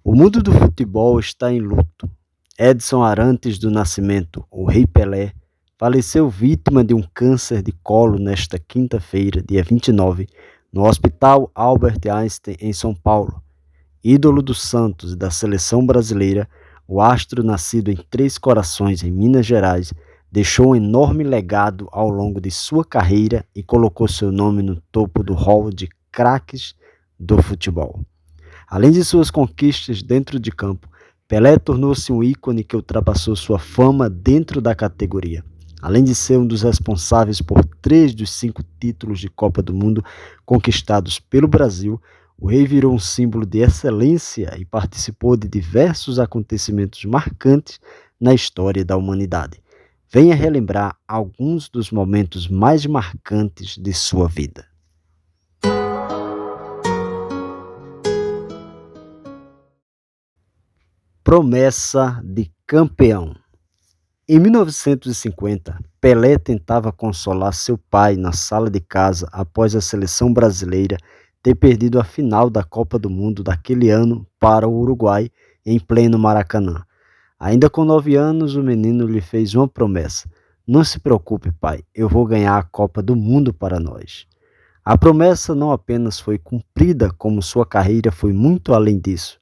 O mundo do futebol está em luto. Edson Arantes do Nascimento, o Rei Pelé, faleceu vítima de um câncer de colo nesta quinta-feira, dia 29, no Hospital Albert Einstein, em São Paulo. Ídolo do Santos e da seleção brasileira, o astro nascido em Três Corações, em Minas Gerais, deixou um enorme legado ao longo de sua carreira e colocou seu nome no topo do hall de craques do futebol. Além de suas conquistas dentro de campo, Pelé tornou-se um ícone que ultrapassou sua fama dentro da categoria. Além de ser um dos responsáveis por 3 dos 5 títulos de Copa do Mundo conquistados pelo Brasil, o rei virou um símbolo de excelência e participou de diversos acontecimentos marcantes na história da humanidade. Venha relembrar alguns dos momentos mais marcantes de sua vida. Promessa de campeão. Em 1950, Pelé tentava consolar seu pai na sala de casa após a seleção brasileira ter perdido a final da Copa do Mundo daquele ano para o Uruguai em pleno Maracanã. Ainda com 9 anos, o menino lhe fez uma promessa: "Não se preocupe, pai, eu vou ganhar a Copa do Mundo para nós." A promessa não apenas foi cumprida, como sua carreira foi muito além disso.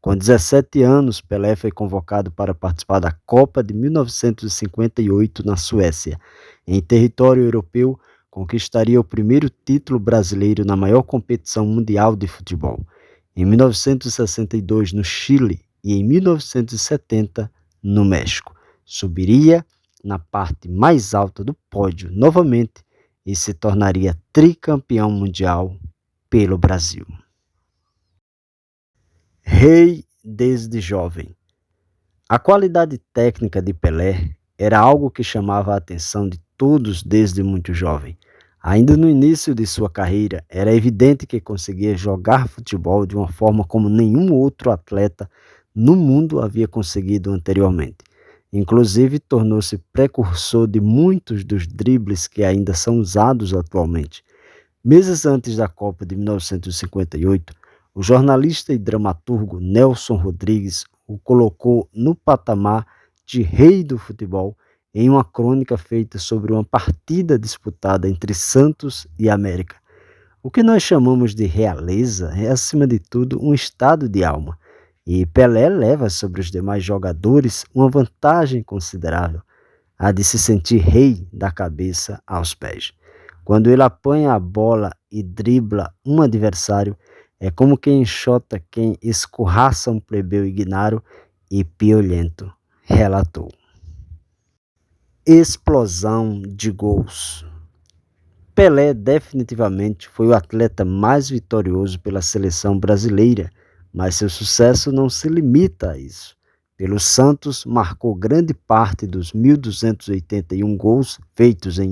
Com 17 anos, Pelé foi convocado para participar da Copa de 1958 na Suécia. Em território europeu, conquistaria o primeiro título brasileiro na maior competição mundial de futebol. Em 1962, no Chile, e em 1970, no México. Subiria na parte mais alta do pódio novamente e se tornaria tricampeão mundial pelo Brasil. Rei desde jovem. A qualidade técnica de Pelé era algo que chamava a atenção de todos desde muito jovem. Ainda no início de sua carreira, era evidente que conseguia jogar futebol de uma forma como nenhum outro atleta no mundo havia conseguido anteriormente. Inclusive, tornou-se precursor de muitos dos dribles que ainda são usados atualmente. Meses antes da Copa de 1958, o jornalista e dramaturgo Nelson Rodrigues o colocou no patamar de rei do futebol em uma crônica feita sobre uma partida disputada entre Santos e América. O que nós chamamos de realeza é, acima de tudo, um estado de alma, e Pelé leva sobre os demais jogadores uma vantagem considerável, a de se sentir rei da cabeça aos pés. Quando ele apanha a bola e dribla um adversário, é como quem enxota quem escorraça um plebeu ignaro e piolento, relatou. Explosão de gols. Pelé definitivamente foi o atleta mais vitorioso pela seleção brasileira, mas seu sucesso não se limita a isso. Pelo Santos, marcou grande parte dos 1.281 gols feitos em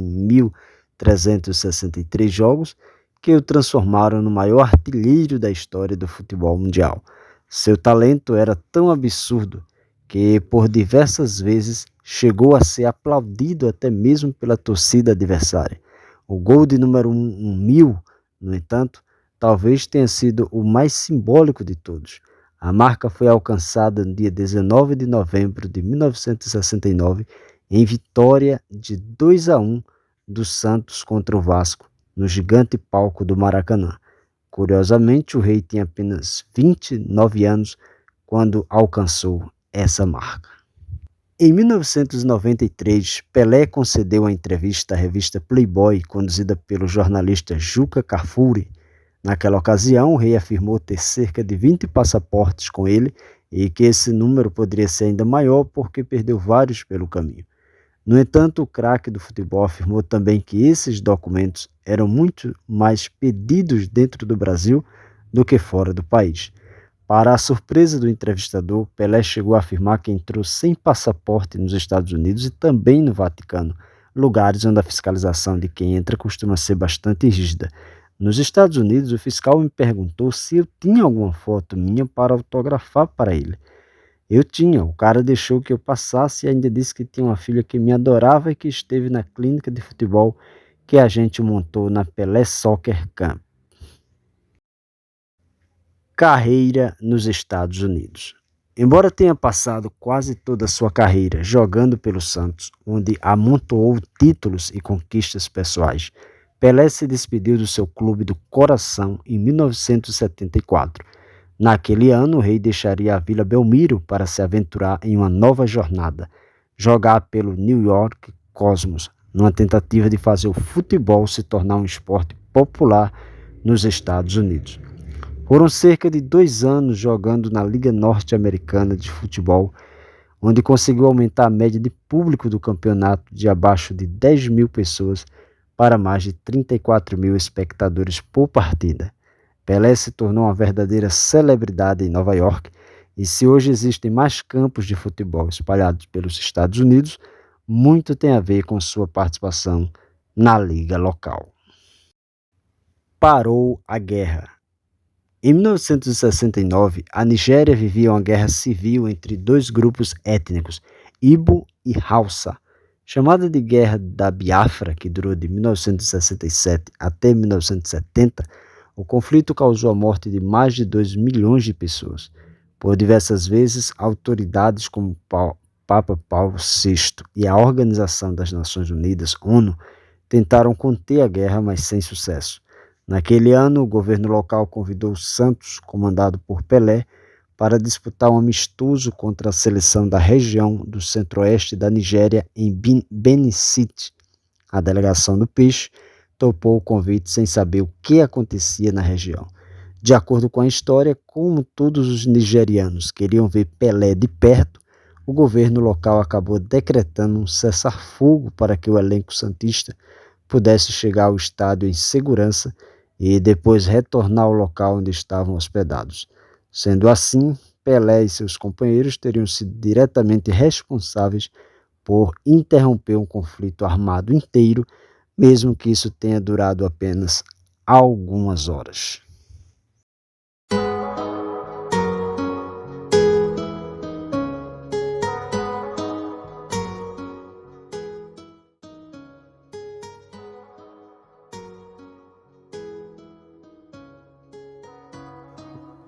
1.363 jogos, que o transformaram no maior artilheiro da história do futebol mundial. Seu talento era tão absurdo que, por diversas vezes, chegou a ser aplaudido até mesmo pela torcida adversária. O gol de número 1000, no entanto, talvez tenha sido o mais simbólico de todos. A marca foi alcançada no dia 19 de novembro de 1969, em vitória de 2-1 do Santos contra o Vasco, no gigante palco do Maracanã. Curiosamente, o rei tinha apenas 29 anos quando alcançou essa marca. Em 1993, Pelé concedeu uma entrevista à revista Playboy, conduzida pelo jornalista Juca Kfouri. Naquela ocasião, o rei afirmou ter cerca de 20 passaportes com ele e que esse número poderia ser ainda maior porque perdeu vários pelo caminho. No entanto, o craque do futebol afirmou também que esses documentos eram muito mais pedidos dentro do Brasil do que fora do país. Para a surpresa do entrevistador, Pelé chegou a afirmar que entrou sem passaporte nos Estados Unidos e também no Vaticano, lugares onde a fiscalização de quem entra costuma ser bastante rígida. Nos Estados Unidos, o fiscal me perguntou se eu tinha alguma foto minha para autografar para ele. Eu tinha, o cara deixou que eu passasse e ainda disse que tinha uma filha que me adorava e que esteve na clínica de futebol que a gente montou na Pelé Soccer Camp. Carreira nos Estados Unidos. Embora tenha passado quase toda a sua carreira jogando pelo Santos, onde amontoou títulos e conquistas pessoais, Pelé se despediu do seu clube do coração em 1974. Naquele ano, o rei deixaria a Vila Belmiro para se aventurar em uma nova jornada, jogar pelo New York Cosmos, numa tentativa de fazer o futebol se tornar um esporte popular nos Estados Unidos. Foram cerca de 2 anos jogando na Liga Norte-Americana de Futebol, onde conseguiu aumentar a média de público do campeonato de abaixo de 10 mil pessoas para mais de 34 mil espectadores por partida. Pelé se tornou uma verdadeira celebridade em Nova York, e se hoje existem mais campos de futebol espalhados pelos Estados Unidos, muito tem a ver com sua participação na liga local. Parou a guerra. Em 1969, a Nigéria vivia uma guerra civil entre dois grupos étnicos, Igbo e Hausa, chamada de Guerra da Biafra, que durou de 1967 até 1970. O conflito causou a morte de mais de 2 milhões de pessoas. Por diversas vezes, autoridades como Papa Paulo VI e a Organização das Nações Unidas, ONU, tentaram conter a guerra, mas sem sucesso. Naquele ano, o governo local convidou o Santos, comandado por Pelé, para disputar um amistoso contra a seleção da região do centro-oeste da Nigéria em Benin City. A delegação do Peixe topou o convite sem saber o que acontecia na região. De acordo com a história, como todos os nigerianos queriam ver Pelé de perto, o governo local acabou decretando um cessar-fogo para que o elenco santista pudesse chegar ao estádio em segurança e depois retornar ao local onde estavam hospedados. Sendo assim, Pelé e seus companheiros teriam sido diretamente responsáveis por interromper um conflito armado inteiro, mesmo que isso tenha durado apenas algumas horas.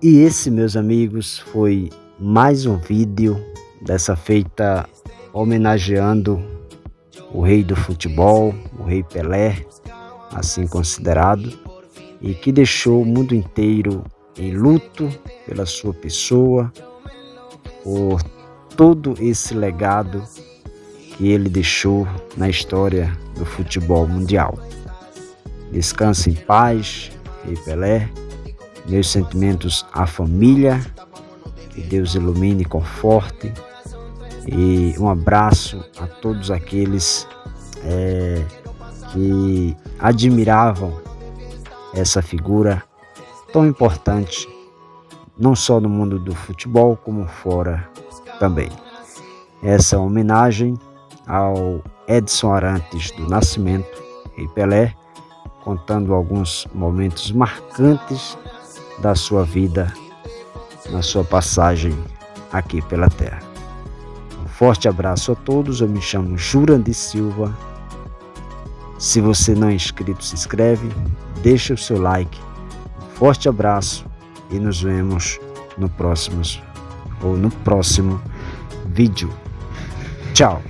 E esse, meus amigos, foi mais um vídeo dessa feita homenageando o rei do futebol, o rei Pelé, assim considerado, e que deixou o mundo inteiro em luto pela sua pessoa, por todo esse legado que ele deixou na história do futebol mundial. Descanse em paz, rei Pelé. Meus sentimentos à família, que Deus ilumine e conforte, e um abraço a todos aqueles que admiravam essa figura tão importante, não só no mundo do futebol, como fora também. Essa homenagem ao Edson Arantes do Nascimento, rei Pelé, contando alguns momentos marcantes da sua vida, na sua passagem aqui pela Terra. Um forte abraço a todos, eu me chamo Jurandir Silva. Se você não é inscrito, se inscreve, deixa o seu like. Um forte abraço e nos vemos no próximo vídeo. Tchau!